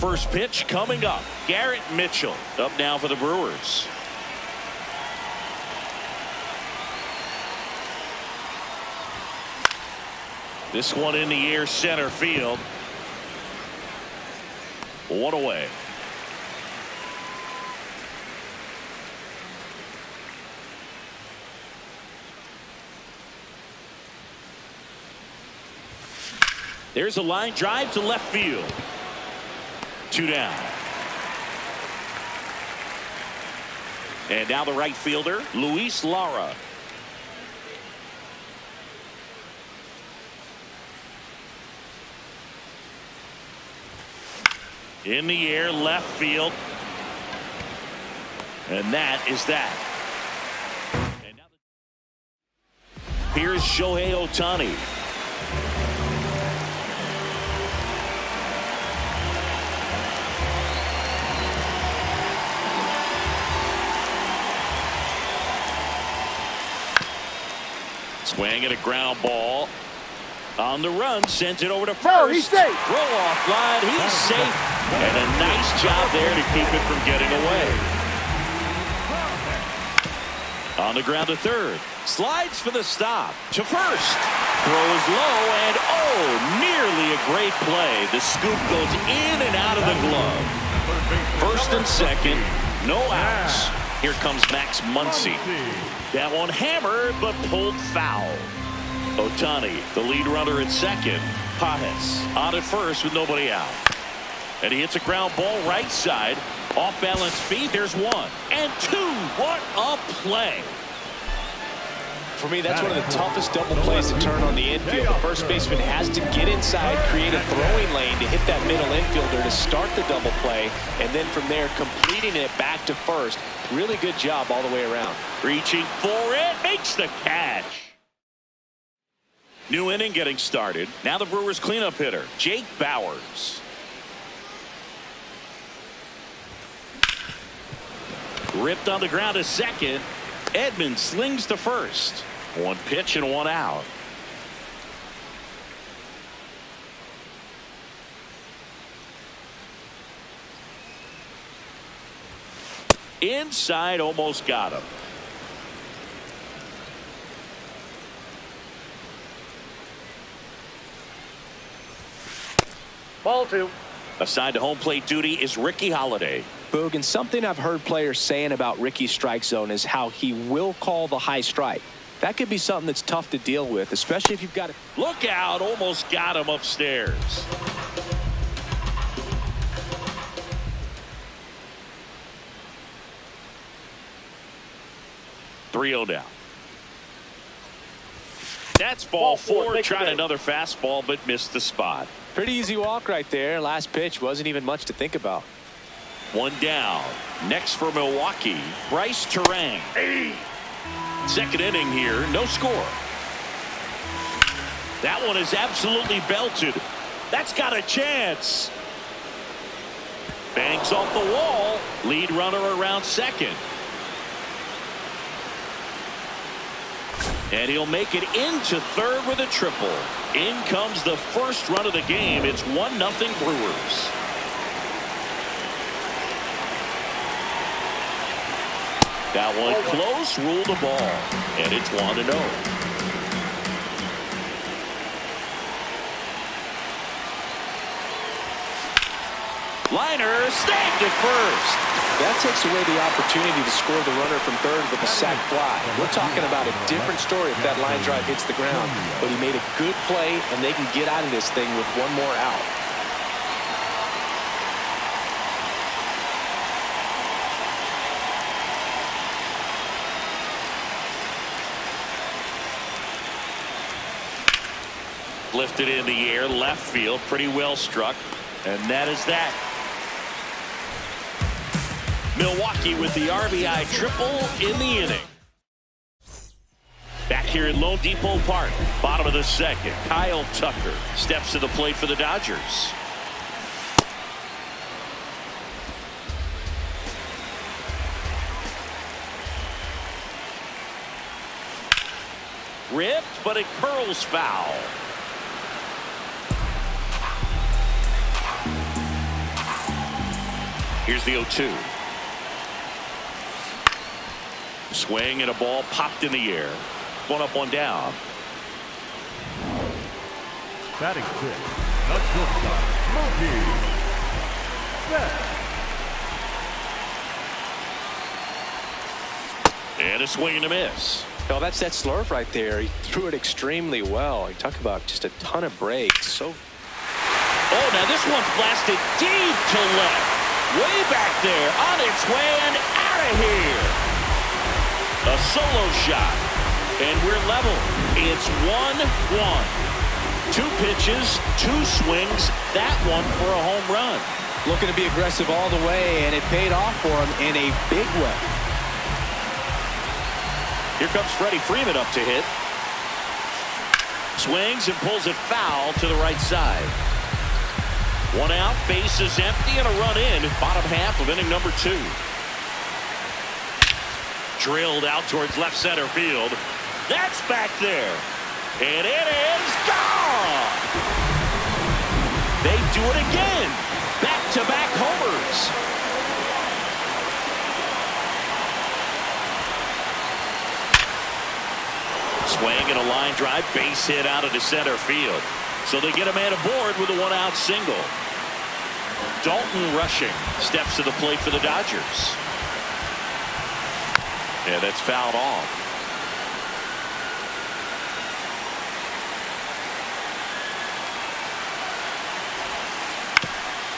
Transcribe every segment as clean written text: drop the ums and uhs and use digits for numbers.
first pitch coming up. Garrett Mitchell up now for the Brewers. This one in the air, center field. One away. There's a line drive to left field. 2 down. And now the right fielder, Luis Lara. In the air, left field. And that is that. And now here's Shohei Ohtani. Swing at a ground ball. On the run, sends it over to first. No, he's safe. Throw off line. He's safe. And a nice job there to keep it from getting away. On the ground to third. Slides for the stop. To first. Throws low and nearly a great play. The scoop goes in and out of the glove. First and second. No outs. Here comes Max Muncy. That one hammered but pulled foul. Ohtani, the lead runner at second. Pajes on at first with nobody out. And he hits a ground ball right side. Off balance feet. There's 1 and 2. What a play. For me, that's one of the toughest double plays to turn on the infield. The first baseman has to get inside, create a throwing lane to hit that middle infielder to start the double play, and then from there completing it back to first. Really good job all the way around. Reaching for it, makes the catch. New inning getting started. Now the Brewers cleanup hitter, Jake Bauers. Ripped on the ground to second. Edman slings to first. 1 pitch and 1 out. Inside, almost got him. Ball 2. Assigned to home plate duty is Ricky Holiday. Boog, and something I've heard players saying about Ricky's strike zone is how he will call the high strike. That could be something that's tough to deal with, especially if you've got it. Look out, almost got him upstairs. .3-0 down. That's ball 4. Tried another fastball but missed the spot. Pretty easy walk right there. Last pitch wasn't even much to think about. 1 down. Next for Milwaukee, Bryce Turang. Second inning here, no score. That one is absolutely belted. That's got a chance. Bangs off the wall. Lead runner around second. And he'll make it into third with a triple. In comes the first run of the game. It's 1-0 Brewers. That one close, ruled the ball. And it's 1-0. Liner snagged at first. That takes away the opportunity to score the runner from third with a sac fly. We're talking about a different story if that line drive hits the ground. But he made a good play, and they can get out of this thing with 1 more out. Lifted in the air, left field, pretty well struck. And that is that. Milwaukee with the RBI triple in the inning. Back here at Lone Depot Park, bottom of the second. Kyle Tucker steps to the plate for the Dodgers. Ripped, but it curls foul. Here's the 0-2. Swing and a ball popped in the air. One up, one down. Batting six, the shortstop, Mookie Betts. And a swing and a miss. No, that's that slurve right there. He threw it extremely well. You talk about just a ton of breaks. So. Oh, now this one's blasted deep to left. Way back there, on its way and out of here. A solo shot, and we're level. It's 1-1. 2 pitches, 2 swings, that one for a home run. Looking to be aggressive all the way, and it paid off for him in a big way. Here comes Freddie Freeman up to hit. Swings and pulls it foul to the right side. 1 out, base is empty, and a run in. Bottom half of inning number 2. Drilled out towards left center field. That's back there. And it is gone. They do it again. Back-to-back homers. Swing and a line drive, base hit out into center field. So they get a man aboard with a 1-out single. Dalton Rushing steps to the plate for the Dodgers. Yeah, that's fouled off.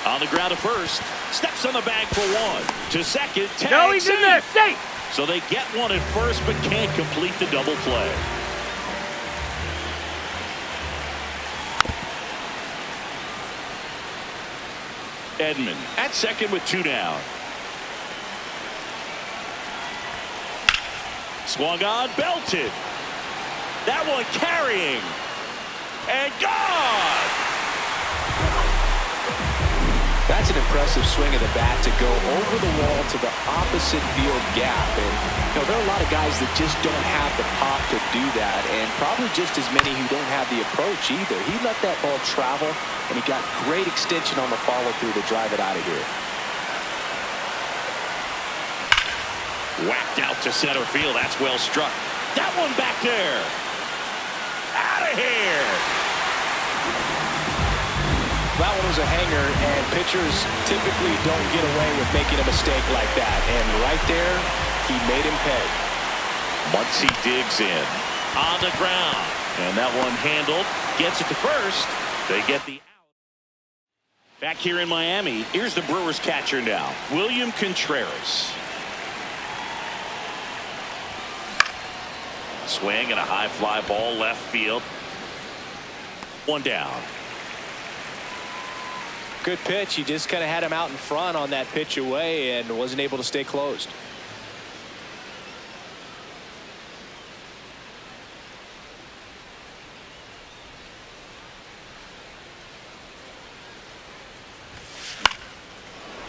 On the ground to first. Steps on the bag for 1. To second. No, he's in there. Safe. So they get one at first, but can't complete the double play. Edman at second with 2 down. Swung on, belted. That one carrying. And gone. That's an impressive swing of the bat to go over the wall to the opposite field gap. And you know, there are a lot of guys that just don't have the pop to do that, and probably just as many who don't have the approach either. He let that ball travel, and he got great extension on the follow-through to drive it out of here. Whacked out to center field. That's well struck. That one back there. Out of here. That one was a hanger, and pitchers typically don't get away with making a mistake like that. And right there, he made him pay. Muncy digs in. On the ground. And that one handled. Gets it to first. They get the out. Back here in Miami, here's the Brewers catcher now, William Contreras. Swing and a high fly ball left field. 1 down. Good pitch. He just kind of had him out in front on that pitch away and wasn't able to stay closed.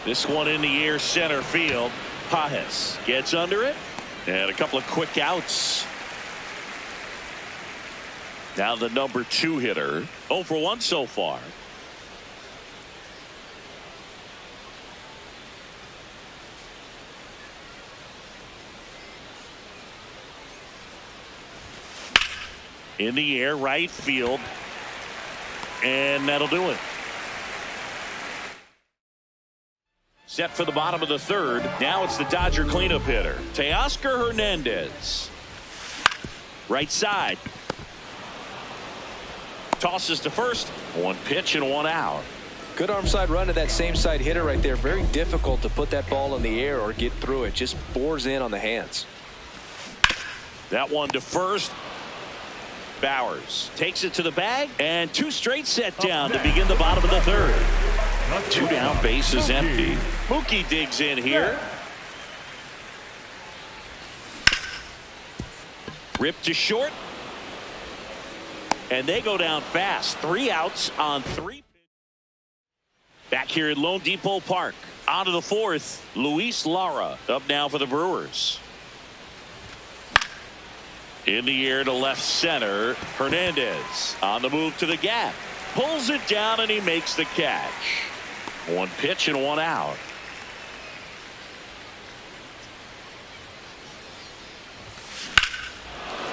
This one in the air, center field. Pajes gets under it, and a couple of quick outs. Now the number 2 hitter. 0 for 1 so far. In the air, right field. And that'll do it. Set for the bottom of the 3rd. Now it's the Dodger cleanup hitter, Teoscar Hernandez. Right side. Tosses to first. 1 pitch and 1 out. Good arm side run to that same side hitter right there. Very difficult to put that ball in the air or get through it. Just bores in on the hands. That one to first. Bowers takes it to the bag, and 2 straight set down to begin the bottom of the 3rd. 2 down, base is empty. Mookie digs in here. Ripped to short. And they go down fast. 3 outs on 3. Back here at Lone Depot Park. On to the 4th. Luis Lara up now for the Brewers. In the air to left center. Hernandez on the move to the gap. Pulls it down and he makes the catch. 1 pitch and 1 out.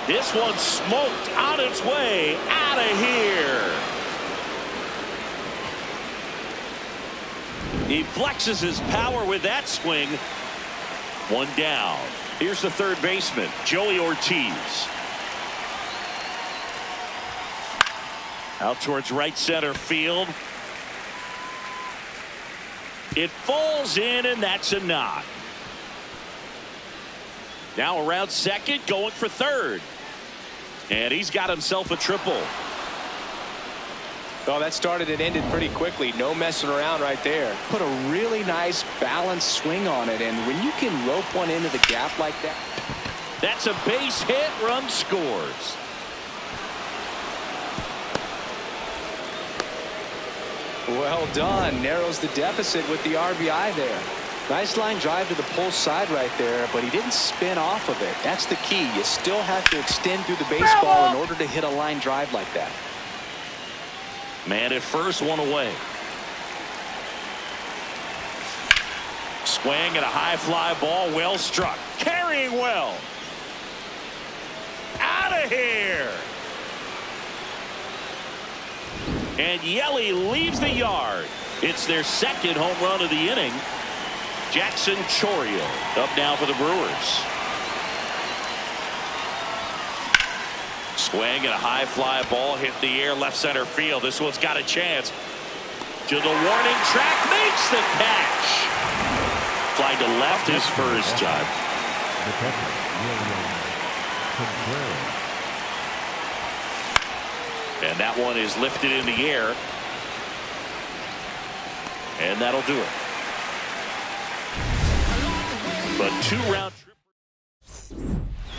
This one smoked on its way out of here. He flexes his power with that swing. One down. Here's the third baseman, Joey Ortiz. Out towards right center field. It falls in, and that's a knock. Now around second, going for third. And he's got himself a triple. Oh, that started and ended pretty quickly. No messing around right there. Put a really nice balanced swing on it. And when you can rope one into the gap like that. That's a base hit. Run scores. Well done. Narrows the deficit with the RBI there. Nice line drive to the pull side right there, but he didn't spin off of it. That's the key. You still have to extend through the baseball in order to hit a line drive like that. Man at first, one away. Swing and a high fly ball, well struck. Carrying well. Out of here. And Yelly leaves the yard. It's their second home run of the inning. Jackson Chourio up now for the Brewers. Swing and a high fly ball hit the air left center field. This one's got a chance. To the warning track, makes the catch. Fly to left his first time. And that one is lifted in the air. And that'll do it. But two-round trip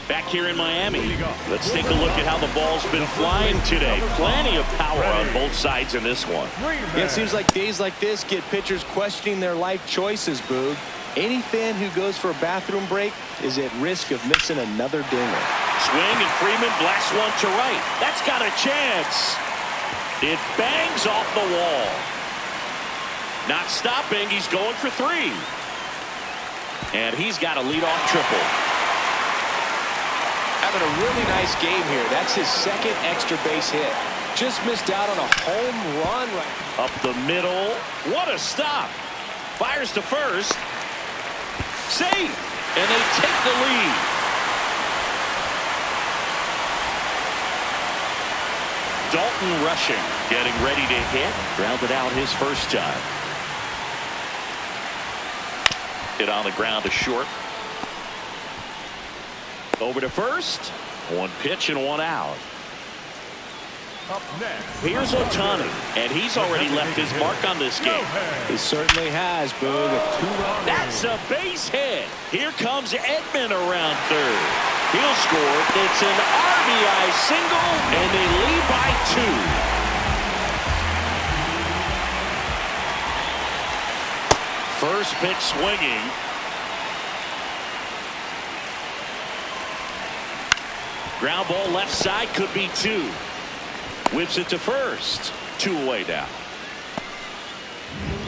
back here in Miami. Let's take a look at how the ball's been flying today. Plenty of power on both sides in this one. Yeah, it seems like days like this get pitchers questioning their life choices, Boog. Any fan who goes for a bathroom break is at risk of missing another dinger. Swing, and Freeman blasts one to right. That's got a chance. It bangs off the wall. Not stopping. He's going for three. And he's got a leadoff triple. Having a really nice game here. That's his second extra base hit. Just missed out on a home run right up the middle. What a stop. Fires to first. Safe. And they take the lead. Dalton rushing. Getting ready to hit. Grounded out his first time. Hit on the ground to short. Over to first. One pitch and one out. Up next. Here's Ohtani, and he's already left his mark on this game. He certainly has, Boog. A two-run. That's a base hit. Here comes Edman around third. He'll score. It's an RBI single, and they lead by 2. First pitch swinging. Ground ball left side, could be 2. Whips it to first. 2 away now.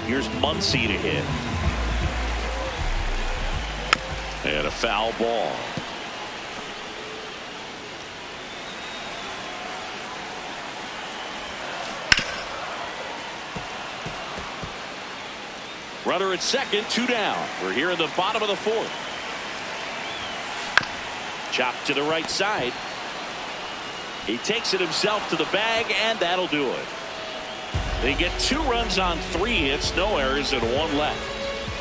Here's Muncy to hit. And a foul ball. Runner at second, 2 down. We're here in the bottom of the 4th. Chopped to the right side. He takes it himself to the bag, and that'll do it. They get 2 runs on 3 hits, no errors, and 1 left.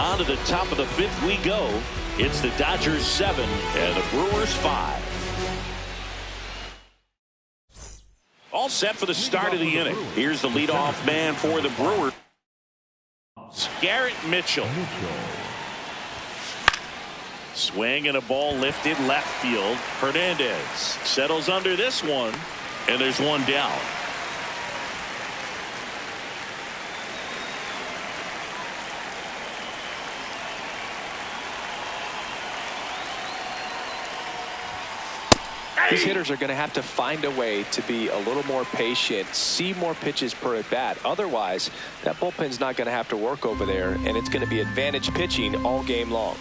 On to the top of the 5th we go. It's the Dodgers 7 and the Brewers 5. All set for the start of the inning. Here's the leadoff man for the Brewers. Garrett Mitchell. Swing and a ball lifted left field. Hernandez settles under this one, and there's 1 down. These hitters are going to have to find a way to be a little more patient, see more pitches per at bat. Otherwise, that bullpen's not going to have to work over there, and it's going to be advantage pitching all game long.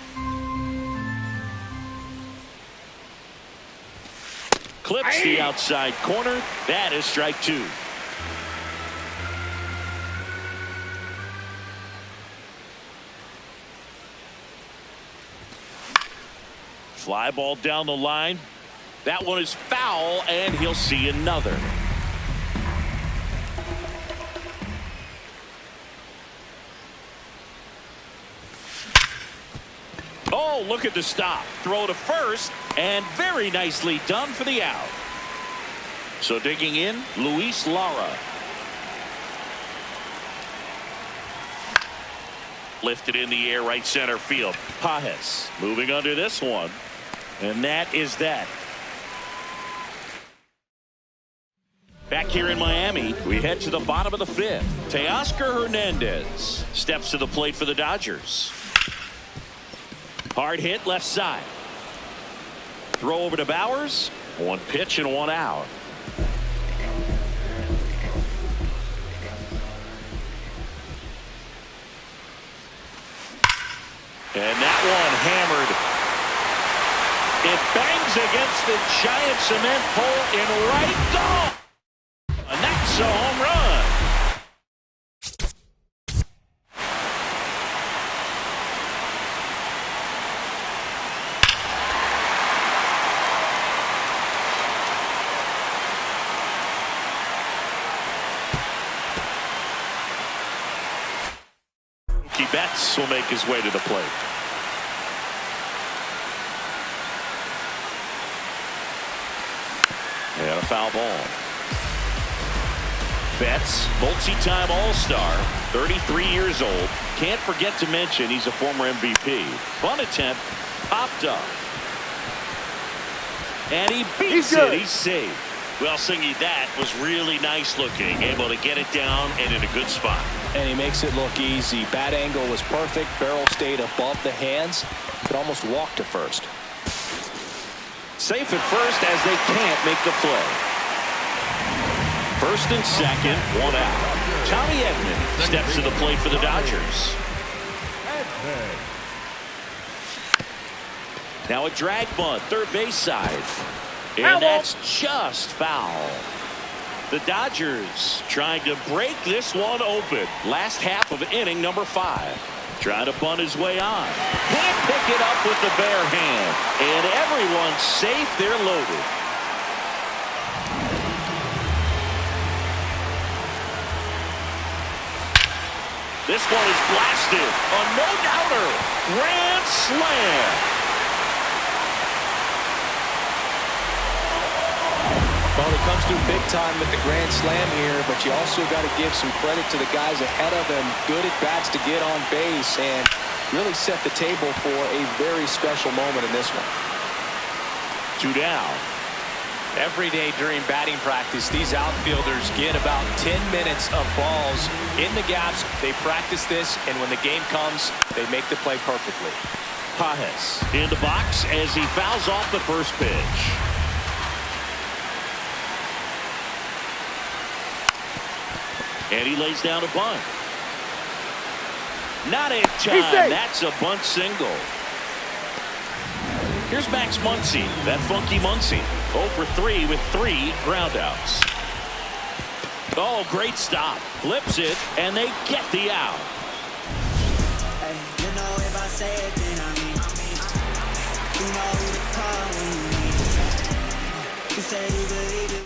Clips the outside corner. That is strike two. Fly ball down the line. That one is foul, and he'll see another. Oh, look at the stop. Throw to first, and very nicely done for the out. So digging in, Luis Lara. Lifted in the air, right center field. Pajes moving under this one. And that is that. Back here in Miami, we head to the bottom of the fifth. Teoscar Hernandez steps to the plate for the Dodgers. Hard hit left side. Throw over to Bowers. One pitch and one out. And that one hammered. It bangs against the giant cement pole in right goal. And that's a home run. Betts will make his way to the plate. And a foul ball. Betts, multi-time All-Star, 33 years old. Can't forget to mention he's a former MVP. Fun attempt, popped up. And he beats it. He's safe. Well, Singy, that was really nice looking. Able to get it down and in a good spot. And he makes it look easy. Bat angle was perfect. Barrel stayed above the hands. Could almost walk to first. Safe at first as they can't make the play. First and second, one out. Tommy Edman steps to the plate for the Dodgers. Now a drag bunt, third base side. And that's just foul. The Dodgers trying to break this one open. Last half of inning number 5. Trying to bunt his way on. Can't pick it up with the bare hand. And everyone's safe. They're loaded. This one is blasted. A no-doubter. Grand slam. Well, he comes through big time with the grand slam here, but you also got to give some credit to the guys ahead of him. Good at bats to get on base and really set the table for a very special moment in this one. 2 down. Every day during batting practice, these outfielders get about 10 minutes of balls in the gaps. They practice this, and when the game comes, they make the play perfectly. Pajes in the box as he fouls off the first pitch. And he lays down a bunt. Not in time. That's a bunt single. Here's Max Muncy, that funky Muncy. 0 for 3 with 3 groundouts. Oh, great stop. Flips it, and they get the out. Hey, you know if I say it, then I mean, you know who to call when you need. You say you believe it.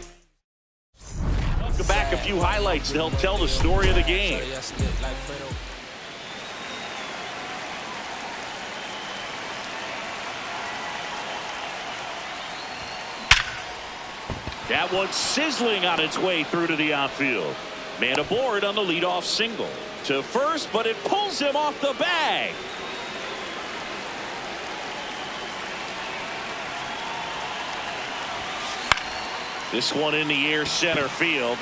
Back a few highlights to help tell the story of the game. That one's sizzling on its way through to the outfield. Man aboard on the leadoff single. To first, but it pulls him off the bag. This one in the air, center field.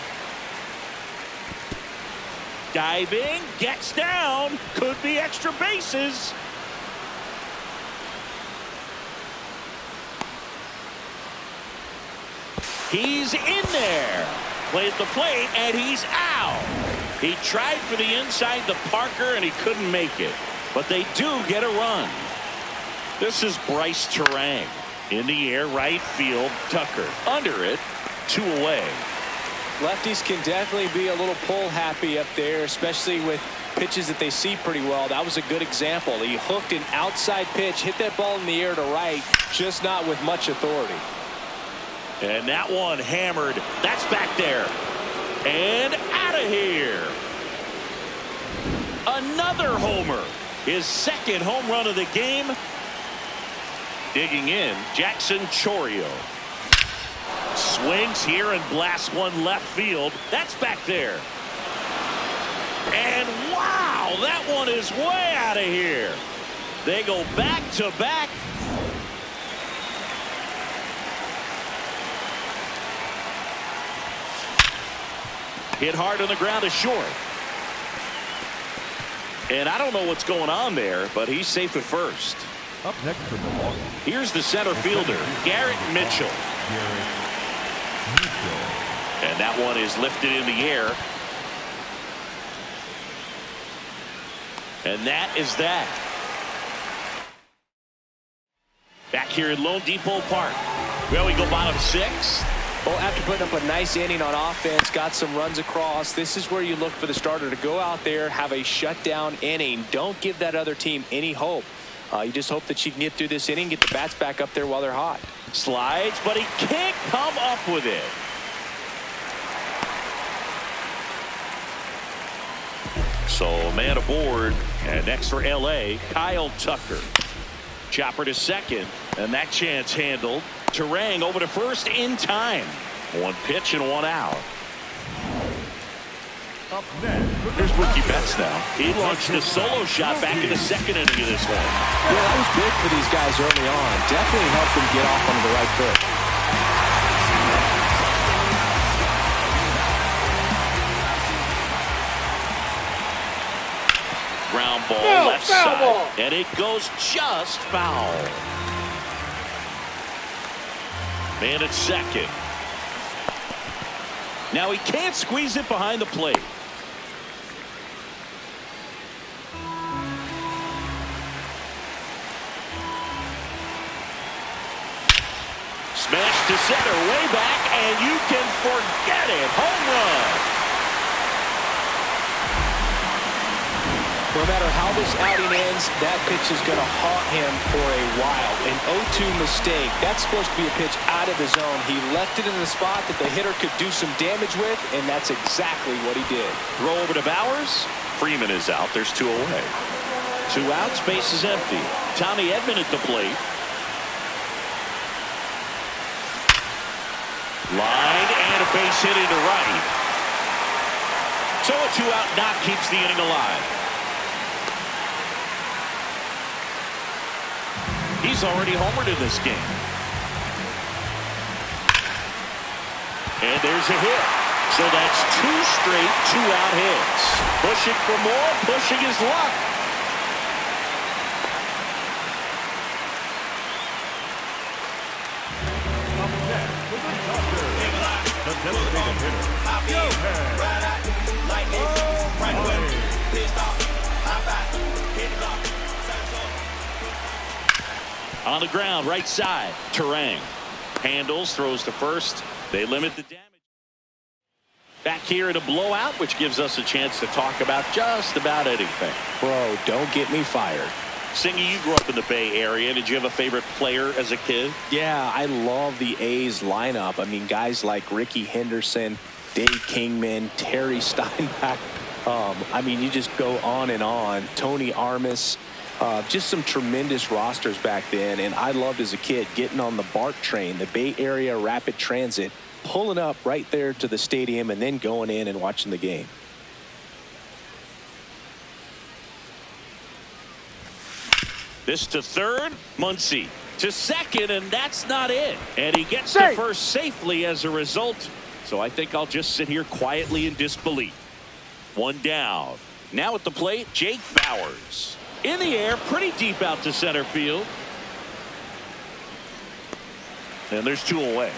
Diving, gets down, could be extra bases. He's in there. Plays the plate, and he's out. He tried for the inside to Parker, and he couldn't make it. But they do get a run. This is Bryce Terang. In the air, right field, Tucker. Under it, 2 away. Lefties can definitely be a little pull happy up there, especially with pitches that they see pretty well. That was a good example. He hooked an outside pitch, hit that ball in the air to right, just not with much authority. And that one hammered. That's back there. And out of here. Another homer. His second home run of the game. Digging in, Jackson Chourio. Swings here and blasts one left field. That's back there. And wow, that one is way out of here. They go back to back. Hit hard on the ground is short. And I don't know what's going on there, but he's safe at first. Up next for Milwaukee. Here's the center fielder, Garrett Mitchell. And that one is lifted in the air. And that is that. Back here in Lone Depot Park. Well, we go bottom 6. Well, after putting up a nice inning on offense, got some runs across, this is where you look for the starter to go out there, have a shutdown inning. Don't give that other team any hope. You just hope that she can get through this inning, get the bats back up there while they're hot. Slides, but he can't come up with it. So man aboard, and next for LA, Kyle Tucker. Chopper to second, and that chance handled. Terang over to first in time. One pitch and one out. Up next. Here's Mookie Betts now. He launched a solo shot back in the second inning of this one. Yeah, that was big for these guys early on. Definitely helped them get off on the right foot. Ground ball left side, and it goes just foul. Man at second. Now he can't squeeze it behind the plate. Smash to center, way back, and you can forget it. Home run. No matter how this outing ends, that pitch is going to haunt him for a while. An 0-2 mistake. That's supposed to be a pitch out of the zone. He left it in the spot that the hitter could do some damage with, and that's exactly what he did. Throw over to Bowers. Freeman is out. There's 2 away. 2 outs, base is empty. Tommy Edman at the plate. Line and a base hit into right. So a 2-out knock keeps the inning alive. He's already homered in this game. And there's a hit. So that's 2 straight 2-out hits. Pushing for more, pushing his luck. Up next for the Dodgers. The designated hitter, On the ground, right side, Terang. Handles, throws to first. They limit the damage. Back here in a blowout, which gives us a chance to talk about just about anything. Bro, don't get me fired. Singy, you grew up in the Bay Area. Did you have a favorite player as a kid? Yeah, I love the A's lineup. I mean, guys like Ricky Henderson, Dave Kingman, Terry Steinbach. I mean, you just go on and on. Tony Armas. Just some tremendous rosters back then, and I loved as a kid getting on the BART train, the Bay Area Rapid Transit, pulling up right there to the stadium and then going in and watching the game. This to third, Muncy to second, and that's not it. And he gets to first safely as a result. So I think I'll just sit here quietly in disbelief. 1 down. Now at the plate, Jake Bowers. In the air, pretty deep out to center field. And there's 2 away.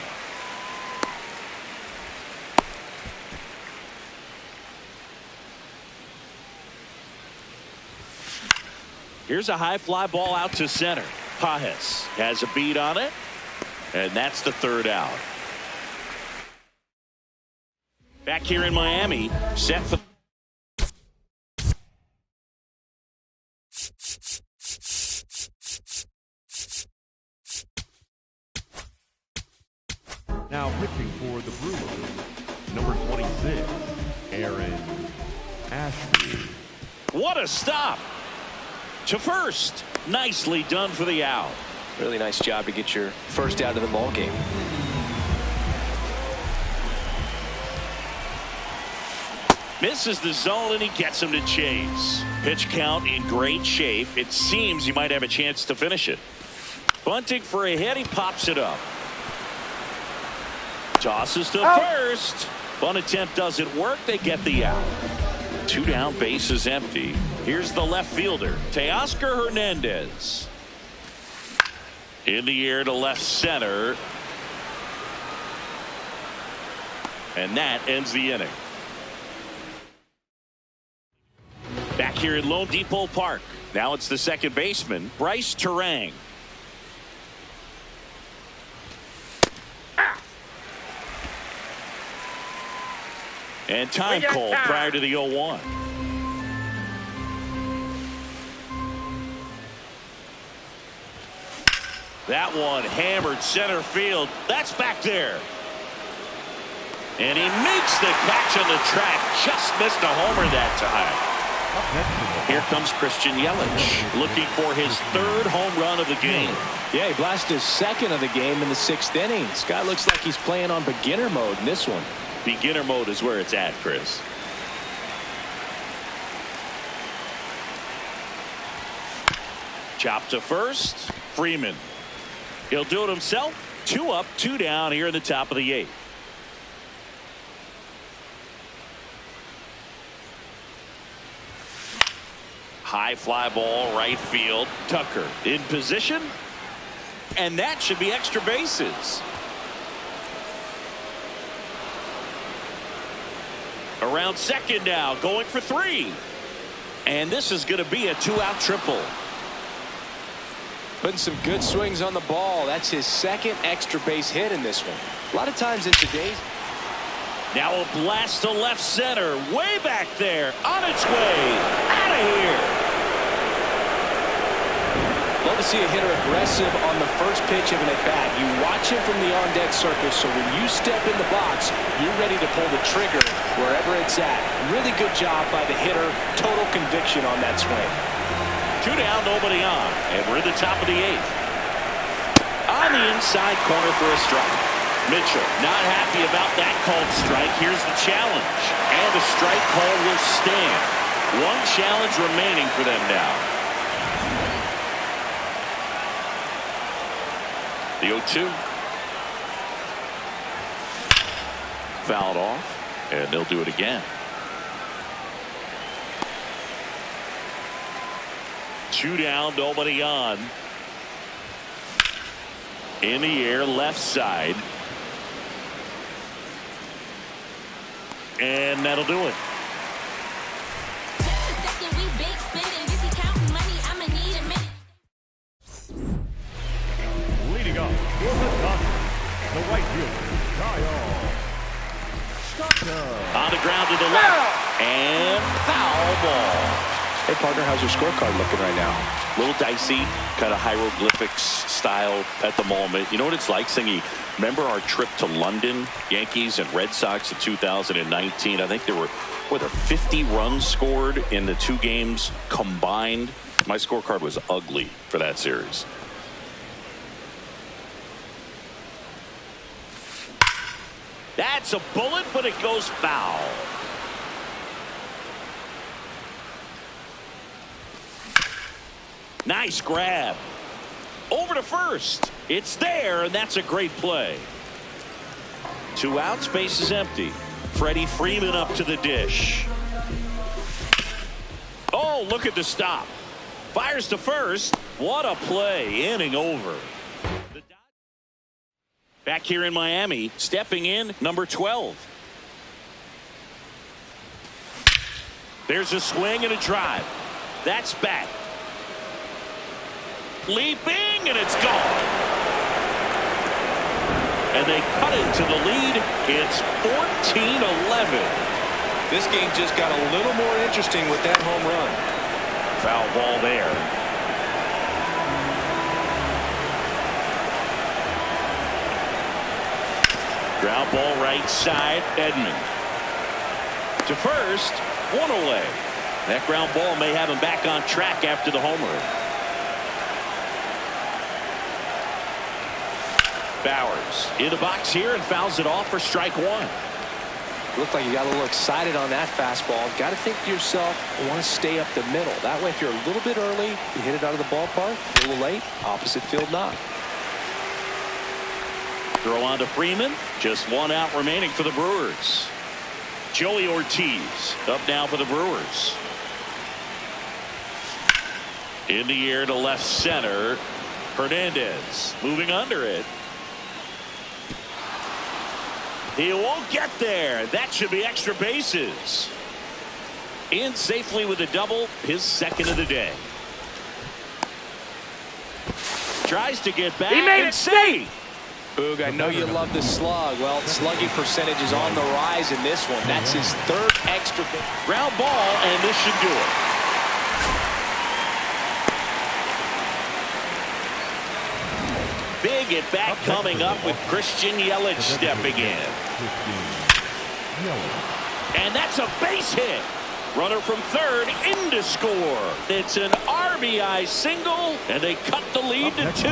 Here's a high fly ball out to center. Pajes has a beat on it. And that's the third out. Back here in Miami, set for now pitching for the Brewers, number 26, Aaron Ashby. what a stop to first. Nicely done for the out. Really nice job to get your first out of the ball game. Misses the zone and he gets him to chase. Pitch count in great shape. It seems he might have a chance to finish it. Bunting for a hit. He pops it up. Tosses to first. Bunt attempt doesn't work. They get the out. 2 down, base is empty. Here's the left fielder, Teoscar Hernandez. In the air to left center. And that ends the inning. Back here at Lone Depot Park. Now it's the second baseman, Bryce Terang. And time called prior to the 0-1. That one hammered center field. That's back there. And he makes the catch on the track. Just missed a homer that time. Here comes Christian Yelich looking for his 3rd home run of the game. Yeah, he blasted his 2nd of the game in the 6th inning. This guy looks like he's playing on beginner mode in this one. Beginner mode is where it's at, Chris. Chop to first. Freeman. He'll do it himself. 2 up, 2 down here in the top of the 8th. High fly ball, right field. Tucker in position. And that should be extra bases. Around second now, going for 3. And this is going to be a 2-out triple. Putting some good swings on the ball. That's his 2nd extra base hit in this one. A lot of times in today's. Now a blast to left center. Way back there. On its way. Out of here. Love to see a hitter aggressive on the first pitch of an at-bat. You watch him from the on-deck circle, so when you step in the box, you're ready to pull the trigger wherever it's at. Really good job by the hitter. Total conviction on that swing. 2 down, nobody on. And we're at the top of the 8th. On the inside corner for a strike. Mitchell not happy about that called strike. Here's the challenge. And the strike call will stand. 1 challenge remaining for them now. The 0-2. Fouled off. And they'll do it again. 2 down, nobody on. In the air, left side. And that'll do it. Leading up for the Dodgers, the right fielder, Kyle Stocca. On the ground to the left. And foul ball. Hey, partner, how's your scorecard looking right now? A little dicey, kind of hieroglyphics style at the moment. You know what it's like, Singy? Remember our trip to London, Yankees and Red Sox in 2019? I think there were 50 runs scored in the 2 games combined. My scorecard was ugly for that series. That's a bullet, but it goes foul. Nice grab. Over to first. It's there, and that's a great play. 2 outs, base is empty. Freddie Freeman up to the dish. Oh, look at the stop. Fires to first. What a play. Inning over. Back here in Miami, stepping in, number 12. There's a swing and a drive. That's back. Leaping, and it's gone. and they cut into the lead. It's 14-11. This game just got a little more interesting with that home run. Foul ball there. Ground ball right side. Edman to first. One away. That ground ball may have him back on track after the homer. Bowers in the box here and fouls it off for strike one. Looked like you got a little excited on that fastball. Got to think to yourself, I want to stay up the middle. That way, if you're a little bit early, you hit it out of the ballpark. A little late, opposite field knock. Throw on to Freeman. Just one out remaining for the Brewers. Joey Ortiz up now for the Brewers. In the air to left center. Hernandez moving under it. He won't get there. That should be extra bases. In safely with a double, his second of the day. Tries to get back. He made it safe. Boog, I know you love the slug. Well, slugging percentage is on the rise in this one. That's his third extra base. Ground ball, and this should do it. Big at bat coming up with Christian Yelich stepping in. And that's a base hit. Runner from third in to score. It's an RBI single, and they cut the lead to 2.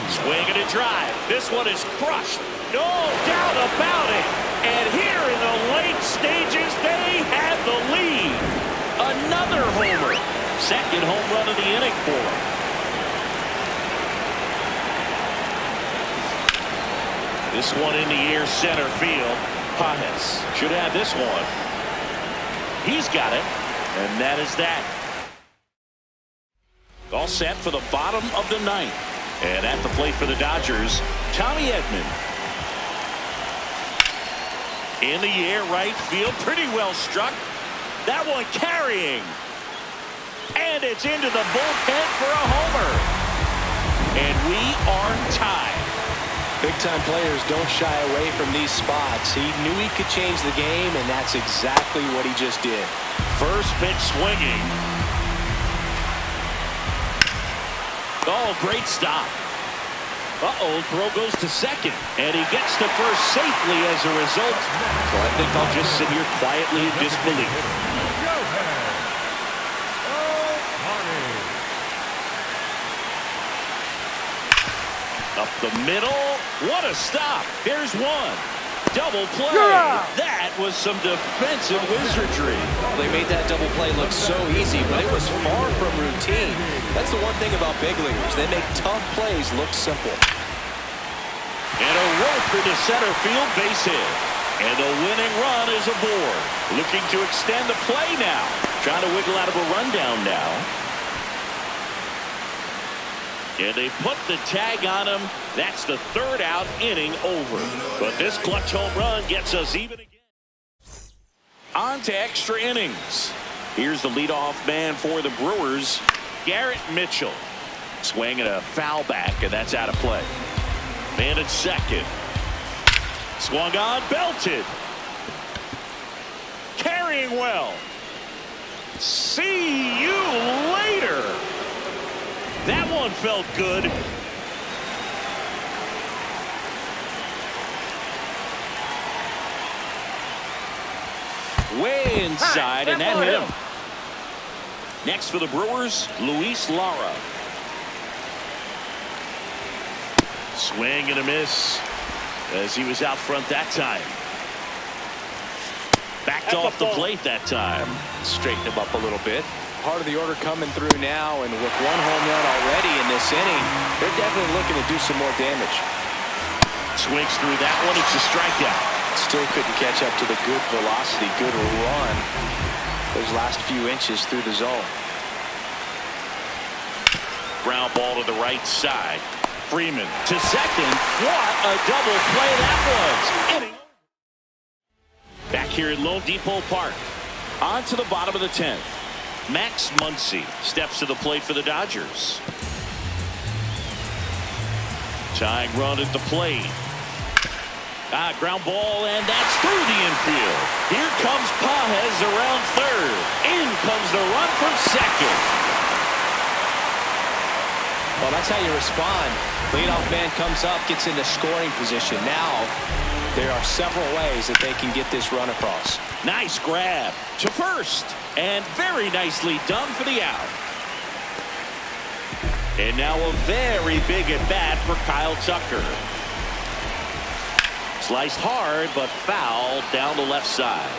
Swing and a drive. This one is crushed. No doubt about it. And here in the late stages, they have the lead. Another homer. Second home run of the inning for him. This one in the air center field. Pajes should have this one. He's got it. And that is that. All set for the bottom of the ninth. And at the plate for the Dodgers, Tommy Edman. In the air right field. Pretty well struck. That one carrying. And it's into the bullpen for a homer. And we are tied. Big-time players don't shy away from these spots. He knew he could change the game, and that's exactly what he just did. First pitch swinging. Oh, great stop. Uh-oh, throw goes to second. And he gets to first safely as a result. So I think I'll just sit here quietly in disbelief. Up the middle. What a stop. There's one. Double play. That was some defensive wizardry. They made that double play look so easy, but it was far from routine. That's the one thing about big leaguers. They make tough plays look simple. And a roper to center field, base hit. And the winning run is aboard. Looking to extend the play now. Trying to wiggle out of a rundown now. And they put the tag on him. That's the third out, inning over. But this clutch home run gets us even again. On to extra innings. Here's the leadoff man for the Brewers, Garrett Mitchell. Swinging a foul back, and that's out of play. Man at second. Swung on, belted. Carrying well. See you later. That one felt good. Way inside, and that hit him. Next for the Brewers, Luis Lara. Swing and a miss as he was out front that time. Backed off the plate that time. Straighten him up a little bit. Part of the order coming through now, and with one home run already in this inning, they're definitely looking to do some more damage. Swings through that one. It's a strikeout. Still couldn't catch up to the good velocity, good run those last few inches through the zone. Ground ball to the right side. Freeman to second. What a double play that was. Inning. Back here at Lone Depot Park. On to the bottom of the 10th. Max Muncy steps to the plate for the Dodgers. Tying run at the plate. Ground ball, and that's through the infield. Here comes Pages around third. In comes the run from second. Well, that's how you respond. Leadoff man comes up, gets into scoring position. Now, there are several ways that they can get this run across. Nice grab to first, and very nicely done for the out. And now a very big at bat for Kyle Tucker. Sliced hard, but foul down the left side.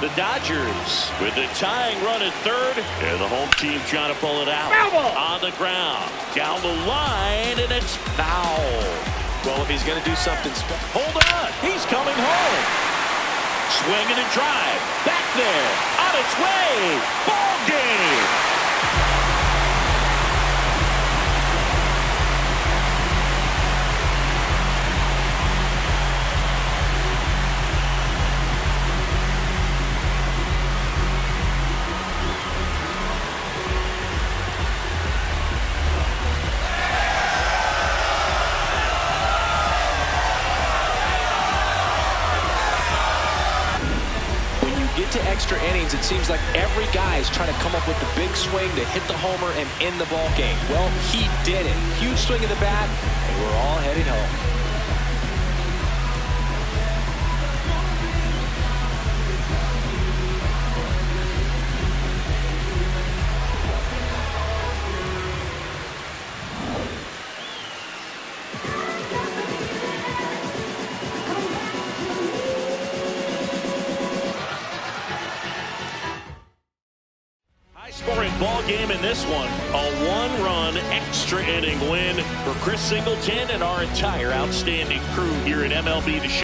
The Dodgers with the tying run at third, and the home team trying to pull it out. On the ground, down the line, and it's foul. Well, if he's going to do something special. Hold on, he's coming home. Swinging and drive, back there, on its way, ball game. Get to extra innings, it seems like every guy is trying to come up with the big swing to hit the homer and end the ball game. Well, he did it. Huge swing of the bat, and we're all heading home. Scoring ball game in this one. A one-run extra inning win for Chris Singleton and our entire outstanding crew here at MLB The Show.